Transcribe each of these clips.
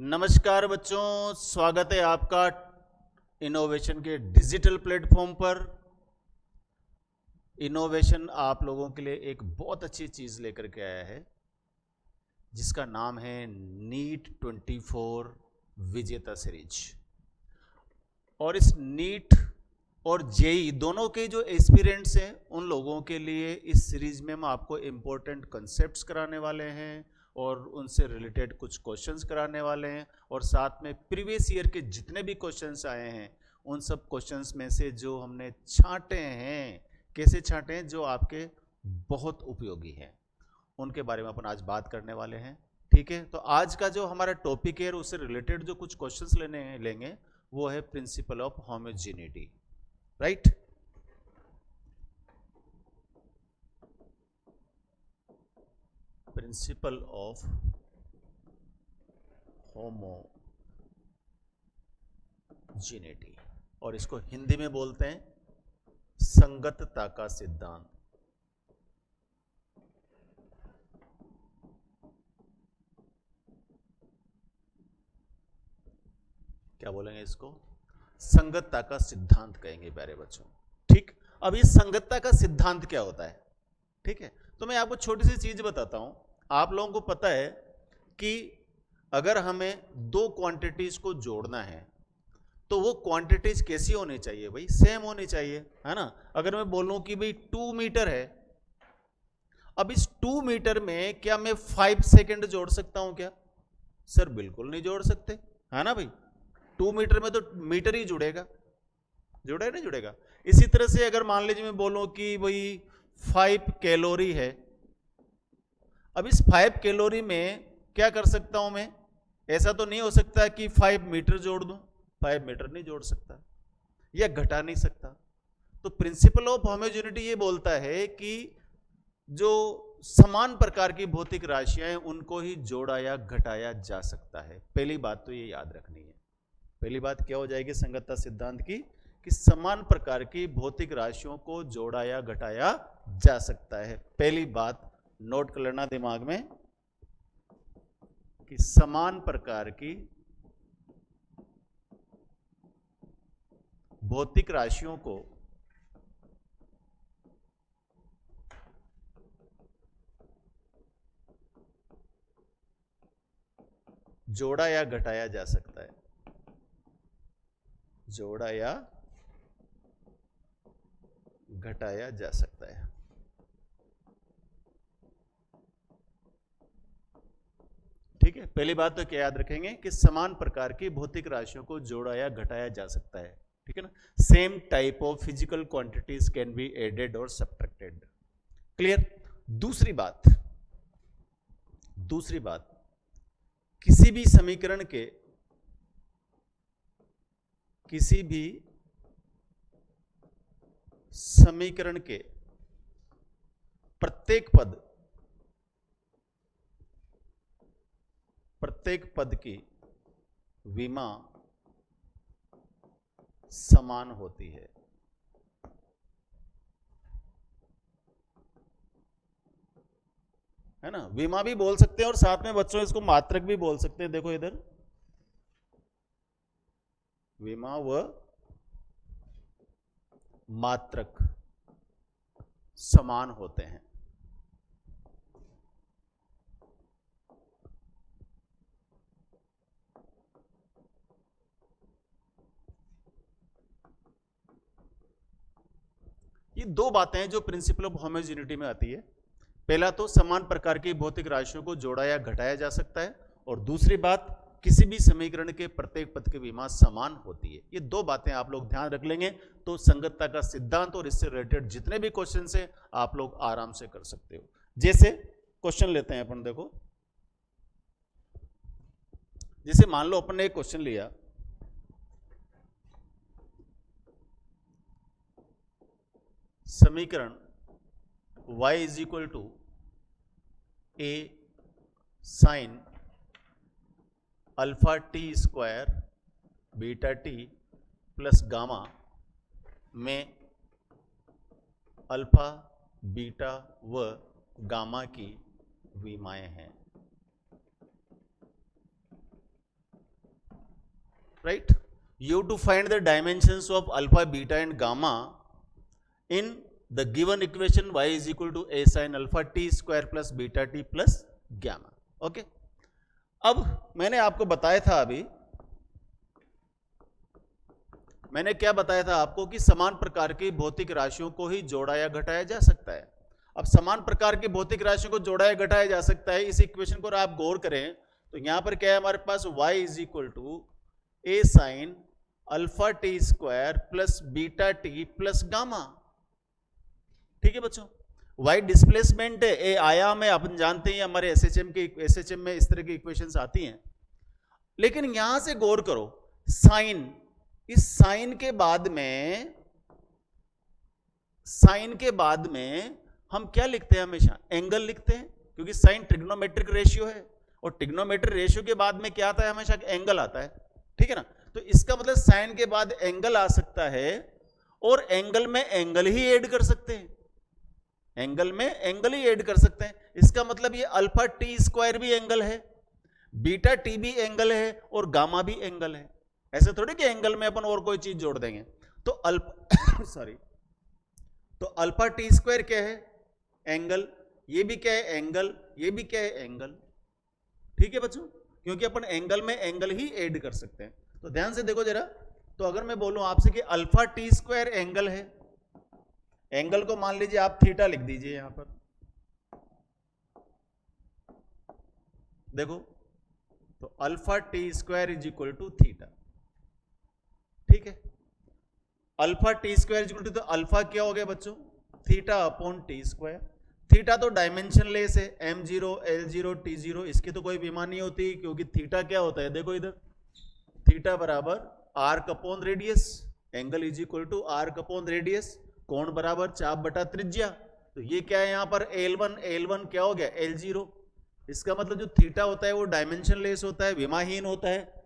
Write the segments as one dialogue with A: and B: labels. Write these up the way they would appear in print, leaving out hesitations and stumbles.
A: नमस्कार बच्चों, स्वागत है आपका इनोवेशन के डिजिटल प्लेटफॉर्म पर। इनोवेशन आप लोगों के लिए एक बहुत अच्छी चीज लेकर के आया है जिसका नाम है नीट 24 विजेता सीरीज। और इस नीट और जेई दोनों के जो एस्पिरेंट्स हैं उन लोगों के लिए इस सीरीज में हम आपको इम्पोर्टेंट कंसेप्ट्स कराने वाले हैं और उनसे रिलेटेड कुछ क्वेश्चंस कराने वाले हैं, और साथ में प्रीवियस ईयर के जितने भी क्वेश्चंस आए हैं उन सब क्वेश्चंस में से जो हमने छांटे हैं, कैसे छांटे हैं, जो आपके बहुत उपयोगी हैं, उनके बारे में अपन आज बात करने वाले हैं। ठीक है, तो आज का जो हमारा टॉपिक है उससे रिलेटेड जो कुछ क्वेश्चंस लेंगे वो है principle of homogeneity. Right, principle of homogeneity, और इसको हिंदी में बोलते हैं संगतता का सिद्धांत। क्या बोलेंगे इसको? संगतता का सिद्धांत कहेंगे प्यारे बच्चों। ठीक, अब ये संगतता का सिद्धांत क्या होता है? ठीक है, तो मैं आपको छोटी सी चीज बताता हूं। आप लोगों को पता है कि अगर हमें दो क्वांटिटीज को जोड़ना है तो वो क्वांटिटीज कैसी होनी चाहिए भाई? सेम होनी चाहिए, है ना। अगर मैं बोलूं कि भाई 2 मीटर है, अब इस 2 मीटर में क्या मैं 5 सेकंड जोड़ सकता हूं क्या? सर बिल्कुल नहीं जोड़ सकते, है ना भाई। 2 मीटर में तो मीटर ही जुड़ेगा, जुड़ेगा नहीं जुड़ेगा। इसी तरह से अगर मान लीजिए मैं बोलूं कि भाई 5 कैलोरी है, अब इस 5 कैलोरी में क्या कर सकता हूं मैं? ऐसा तो नहीं हो सकता कि 5 मीटर जोड़ दूं, 5 मीटर नहीं जोड़ सकता या घटा नहीं सकता। तो प्रिंसिपल ऑफ होमोजेनिटी ये बोलता है कि जो समान प्रकार की भौतिक राशियां हैं उनको ही जोड़ा या घटाया जा सकता है। पहली बात तो ये याद रखनी है। पहली बात क्या हो जाएगी संगतता सिद्धांत की? कि समान प्रकार की भौतिक राशियों को जोड़ा या घटाया जा सकता है। पहली बात नोट कर लेना दिमाग में कि समान प्रकार की भौतिक राशियों को जोड़ा या घटाया जा सकता है, जोड़ा या घटाया जा सकता है। ठीक है, पहली बात तो क्या याद रखेंगे कि समान प्रकार की भौतिक राशियों को जोड़ा या घटाया जा सकता है। ठीक है ना। Same type of physical quantities can be added और सब्ट्रैक्टेड। क्लियर। दूसरी बात, दूसरी बात, किसी भी समीकरण के, किसी भी समीकरण के प्रत्येक पद, प्रत्येक पद की विमा समान होती है। है ना, विमा भी बोल सकते हैं और साथ में बच्चों इसको मात्रक भी बोल सकते हैं। देखो इधर विमा व मात्रक समान होते हैं। ये दो बातें हैं जो प्रिंसिपल ऑफ होमोजेनिटी में आती है। पहला तो समान प्रकार की भौतिक राशियों को जोड़ा या घटाया जा सकता है, और दूसरी बात किसी भी समीकरण के प्रत्येक पद की विमा समान होती है। ये दो बातें आप लोग ध्यान रख लेंगे तो संगतता का सिद्धांत और इससे रिलेटेड जितने भी क्वेश्चन है आप लोग आराम से कर सकते हो। जैसे क्वेश्चन लेते हैं अपन, देखो जैसे मान लो अपन ने एक क्वेश्चन लिया, समीकरण y is equal to a sine alpha T square beta T plus gamma में अल्फा बीटा व गामा की विमाएं हैं। Right? You to find the dimensions of alpha, beta and gamma in the given equation y is equal to a sin alpha t square plus beta t plus gamma. Okay, अब मैंने आपको बताया था अभी, मैंने क्या बताया था आपको कि समान प्रकार की भौतिक राशियों को ही जोड़ा या घटाया जा सकता है। अब समान प्रकार की भौतिक राशियों को जोड़ा या घटाया जा सकता है, इस इक्वेशन को आप गौर करें तो यहां पर क्या है हमारे पास y is equal to a sine alpha T square plus beta T plus gamma. ठीक है बच्चों, y डिस्प्लेसमेंट है, ए आयाम है, अपन जानते हैं हमारे एसएचएम में इस तरह की इक्वेशंस आती हैं। लेकिन यहां से गौर करो, साइन, इस साइन के बाद में हम क्या लिखते हैं, हमेशा एंगल लिखते हैं, क्योंकि साइन ट्रिग्नोमेट्रिक रेशियो है और ट्रिग्नोमेट्रिक रेशियो के बाद में क्या आता है, हमेशा एंगल आता है। ठीक है ना, तो इसका मतलब साइन के बाद एंगल आ सकता है और एंगल में एंगल ही ऐड कर सकते हैं, एंगल में एंगल ही ऐड कर सकते हैं। इसका मतलब ये अल्फा टी स्क्वायर भी एंगल है, बीटा टी भी एंगल है और गामा भी एंगल है। ऐसे थोड़ी कि एंगल में अपन और कोई चीज जोड़ देंगे। तो अल्फा सॉरी, तो अल्फा टी स्क्वायर क्या है, एंगल, ये भी क्या है एंगल, ये भी क्या है एंगल। ठीक है बच्चों, क्योंकि अपन एंगल में एंगल ही ऐड कर सकते हैं। तो ध्यान से देखो जरा, तो अगर मैं बोलूं आपसे कि अल्फा टी स्क्वायर एंगल है, एंगल को मान लीजिए आप थीटा लिख दीजिए यहां पर, देखो तो alpha T square is equal to theta. ठीक है, alpha T square is equal to, तो अल्फा क्या हो गया बच्चों, theta upon t square. Theta तो डायमेंशनलेस है, m0 l0 t0, इसकी तो कोई बीमा नहीं होती, क्योंकि थीटा क्या होता है, देखो इधर थीटा बराबर arc upon radius, angle is equal to arc upon radius, कोण बराबर चाप बटा त्रिज्या। तो ये क्या है यहाँ पर L1 क्या हो गया L0। इसका मतलब जो थीटा होता है वो डायमेंशनलेस होता है, विमाहीन होता है।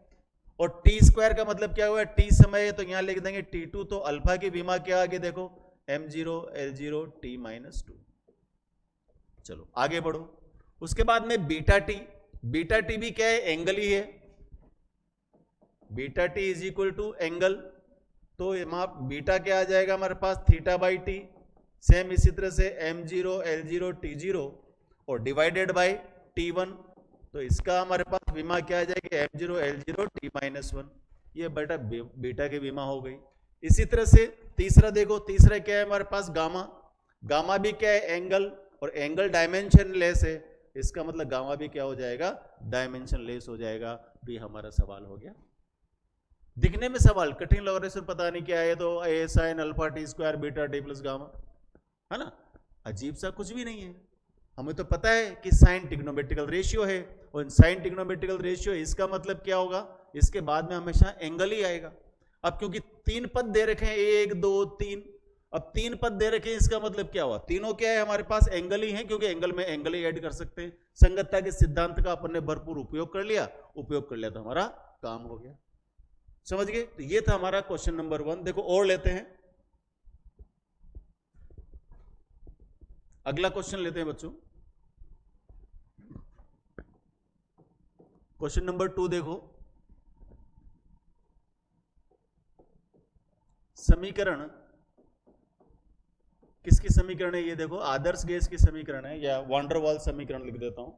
A: और टी स्क्वायर का मतलब क्या हुआ, टी समय है, तो यहां लिख देंगे t2, तो अल्फा की विमा क्या आगे देखो m0 l0 t माइनस 2। चलो आगे बढ़ो, उसके बाद में बीटा टी, बीटा टी भी क्या है एंगल ही है, beta t is equal to angle, तो बीटा क्या आ जाएगा हमारे पास थीटा बाई टी, सेम इसी तरह से m0 l0 t0 और डिवाइडेड बाई t1, तो इसका हमारे पास विमा क्या आ जाएगी m0 l0 t माइनस 1, ये बेटा बीटा की विमा हो गई। इसी तरह से तीसरा देखो, तीसरा क्या है हमारे पास गामा, गामा भी क्या है एंगल और एंगल डायमेंशन लेस है, इसका मतलब गामा भी क्या हो जाएगा डायमेंशन लेस हो जाएगा। भी हमारा सवाल हो गया। दिखने में सवाल कठिन लग रहा है सर, पता नहीं क्या है, तो A sine alpha T square beta T plus gamma, है ना, अजीब सा कुछ भी नहीं है। हमें तो पता है कि साइन ट्रिग्नोमेट्रिकल रेशियो है, और साइन ट्रिग्नोमेट्रिकल रेशियो इसका मतलब क्या होगा, इसके बाद में हमेशा एंगल ही आएगा। अब क्योंकि तीन पद दे रखे हैं 1 2 3, अब तीन पद दे रखे हैं, इसका मतलब क्या हुआ, तीनों क्या है हमारे पास एंगल ही है, क्योंकि एंगल में एंगल ही ऐड कर सकते हैं। संगतता के सिद्धांत का अपन ने भरपूर उपयोग कर लिया तो हमारा काम हो गया। समझ गए? तो ये था हमारा क्वेश्चन नंबर 1। देखो और लेते हैं, अगला क्वेश्चन लेते हैं बच्चों, क्वेश्चन नंबर 2 देखो, समीकरण किसकी समीकरण है, ये देखो आदर्श गैस की समीकरण है, या वांडर वाल समीकरण लिख देता हूं।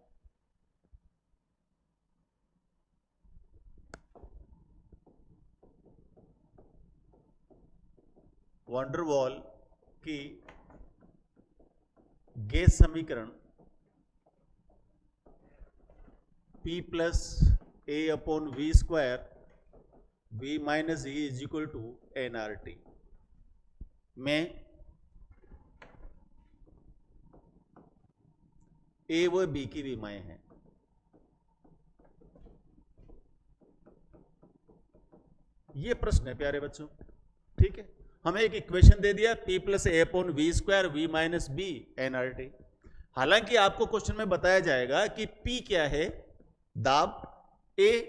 A: वांडर वाल की गैस समीकरण P plus a upon v square V minus e is equal to nRT में ए व बी की विमाएं हैं। ये प्रश्न है प्यारे बच्चों, ठीक है। हमें एक इक्वेशन दे दिया P plus a upon v square V minus b nRT। हालांकि आपको क्वेश्चन में बताया जाएगा कि P क्या है, दाब, A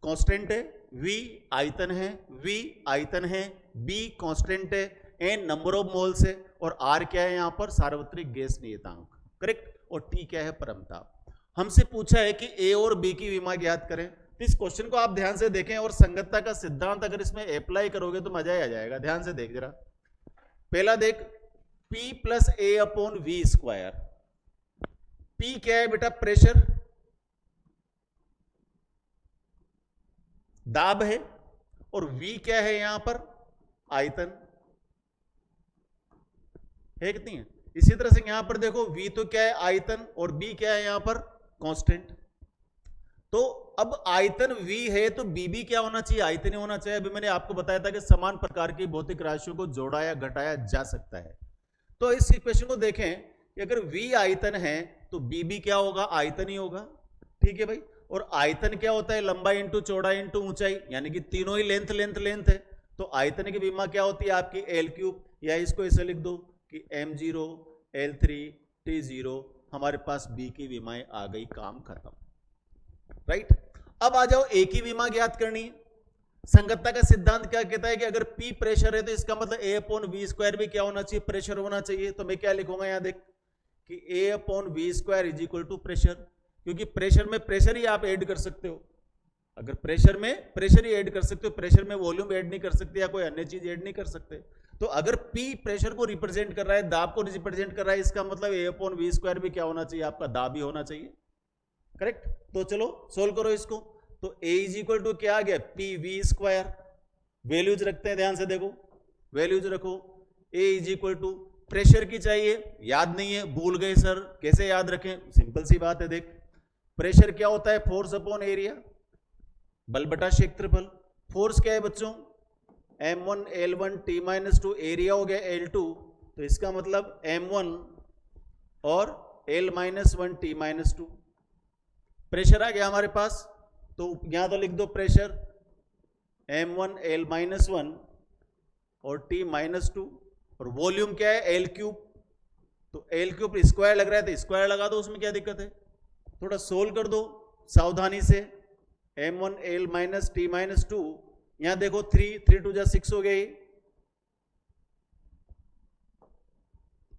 A: कांस्टेंट है, V आयतन है, V आयतन है, B कांस्टेंट है, N नंबर ऑफ मोल्स है, और R क्या है यहां पर सार्वत्रिक गैस नियतांक, करेक्ट, और T क्या है परमताप। हमसे पूछा है कि A और B की विमा ज्ञात करें, तो इस क्वेश्चन को आप ध्यान से देखें और संगतता का सिद्धांत अगर इसमें अप्लाई करोगे तो मजा ही आ जाएगा। ध्यान से देख जरा, पहला देख, P plus a upon v square. P क्या है बेटा? प्रेशर, दाब है, और V क्या है यहां पर? आयतन है कितनी है। इसी तरह से यहां पर देखो, V तो क्या है? आयतन, और B क्या है यहां पर? कांस्टेंट। तो अब आयतन V है तो B भी क्या होना चाहिए? आयतन ही होना चाहिए। अभी मैंने आपको बताया था कि समान प्रकार की भौतिक राशियों को जोड़ा या घटाया जा सकता है। तो इस इक्वेशन को देखें कि अगर V आयतन है तो B भी क्या होगा? आयतन ही होगा। ठीक है भाई। और आयतन क्या होता है? लंबाई इंटू चौड़ाई इंटू ऊंचाई, यानी कि तीनों ही लेंथ लेंथ लेंथ है। तो आयतन की विमा क्या होती है आपकी? L क्यूब, या इसको ऐसे लिख दो कि m0 L3 T0। हमारे पास B की विमाएं आ गई, काम खत्म। राइट। अब आ जाओ A की विमा ज्ञात करनी है। संगतता का सिद्धांत क्या कहता है कि अगर P प्रेशर है तो इसका मतलब A अपॉन वी स्क्वायर भी क्या होना चाहिए? प्रेशर होना चाहिए। तो मैं क्या लिखूंगा यहां देख कि A upon v square is equal to pressure, क्योंकि प्रेशर में प्रेशर ही आप ऐड कर सकते हो। अगर प्रेशर में प्रेशर ही ऐड कर सकते हो, प्रेशर में वॉल्यूम ऐड नहीं कर सकते या कोई अन्य चीज ऐड नहीं कर सकते। तो अगर P प्रेशर को रिप्रेजेंट कर रहा है, दाब को रिप्रेजेंट कर रहा है, इसका मतलब A अपॉन वी स्क्वायर भी क्या होना चाहिए? आपका दाब ही होना चाहिए। करेक्ट। तो चलो सोल्व करो इसको। तो A इज इक्वल टू क्या आ गया? P V square. वैल्यूज रखते हैं, ध्यान से देखो, वैल्यूज रखो। A is equal to pressure की चाहिए, याद नहीं है, भूल गए सर, कैसे याद रखें? सिंपल सी बात है, देख प्रेशर क्या होता है? फोर्स अपॉन एरिया, बल बटा क्षेत्रफल। फोर्स क्या है बच्चों? m1 L1 T-2, एरिया हो गया L2, तो इसका मतलब m1 और L-1 T-2। प्रेशर आ गया हमारे पास, तो यहां तो लिख दो प्रेशर m1 L-1 और T-2, और वॉल्यूम क्या है? L cube. तो L क्यूब स्क्वायर लग रहा है तो स्क्वायर लगा दो, उसमें क्या दिक्कत है? थोड़ा सोल्व कर दो सावधानी से। m1 L-T-2, यहां देखो 3 2 जा 6 हो गई।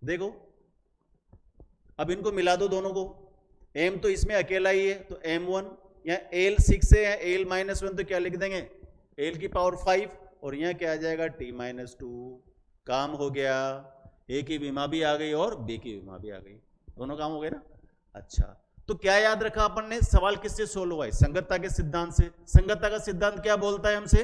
A: देखो अब इनको मिला दो दोनों को। m तो इसमें अकेला ही है तो m1, यहाँ L 6 है, यहाँ L-1 तो क्या लिख देंगे? L की पावर 5, और यहाँ क्या आ जाएगा? T-2। काम हो गया। A की विमा भी आ गई और B की विमा भी आ गई, दोनों काम हो गए ना। अच्छा, तो क्या याद रखा अपन ने? सवाल किससे सोल्व हुआ है? संगतता के सिद्धांत से। संगतता का सिद्धांत क्या बोलता है हमसे?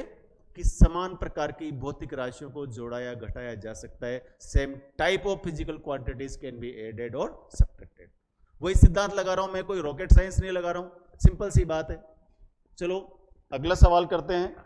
A: कि समान प्रकार की भौतिक राशियों को जोड़ा या घटाया जा सकता है। Same type of physical quantities can be added और सब्ट्रैक्टेड। वही सिद्धांत लगा रहा हूं मैं, कोई रॉकेट साइंस नहीं लगा रहा हूं, सिंपल सी बात है। चलो अगला सवाल करते हैं।